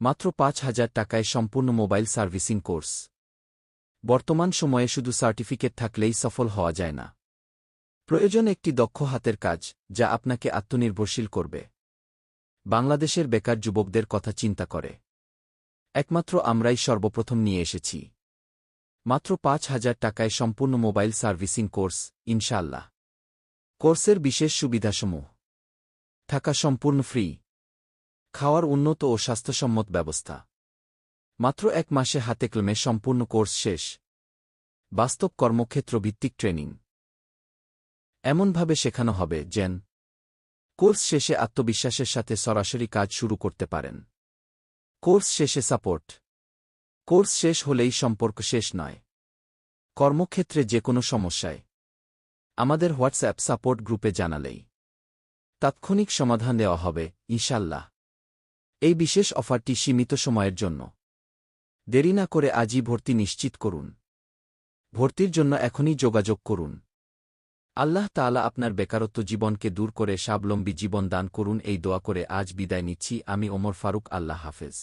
মাত্র ৫,০০০ টাকায় সম্পূর্ণ মোবাইল সার্ভিসিং কোর্স। বর্তমান সময়ে শুধু সার্টিফিকেট থাকলেই সফল হওয়া যায় না। প্রয়োজন একটি দক্ষ হাতের কাজ, যা আপনাকে আত্মনির্ভরশীল করবে। বাংলাদেশের বেকার যুবকদের কথা চিন্তা করে একমাত্র আমরাই সর্বপ্রথম নিয়ে এসেছি মাত্র ৫,০০০ টাকায় সম্পূর্ণ মোবাইল সার্ভিসিং কোর্স, ইনশাআল্লাহ। কোর্সের বিশেষ সুবিধাসমূহ: থাকা সম্পূর্ণ ফ্রি, খাওয়ার উন্নত ও স্বাস্থ্যসম্মত ব্যবস্থা, মাত্র ১ মাসে হাতে কলমে সম্পূর্ণ কোর্স শেষ, বাস্তব কর্মক্ষেত্র ভিত্তিক ট্রেনিং এমনভাবে শেখানো হবে যেন কোর্স শেষে আত্মবিশ্বাসের সাথে সরাসরি কাজ শুরু করতে পারেন। কোর্স শেষে সাপোর্ট। কোর্স শেষ হলেই সম্পর্ক শেষ নয়। কর্মক্ষেত্রে যে কোনো সমস্যায় আমাদের হোয়াটসঅ্যাপ সাপোর্ট গ্রুপে জানালেই তাৎক্ষণিক সমাধান দেওয়া হবে, ইনশাআল্লাহ। এই বিশেষ অফারটি সীমিত সময়ের জন্য। দেরি না করে আজই ভর্তি নিশ্চিত করুন। ভর্তির জন্য এখনই যোগাযোগ করুন। আল্লাহ তাআলা আপনার বেকারত্ব জীবনকে দূর করে স্বাবলম্বী জীবন দান করুন, এই দোয়া করে আজ বিদায় নিচ্ছি। আমি ওমর ফারুক। আল্লাহ হাফেজ।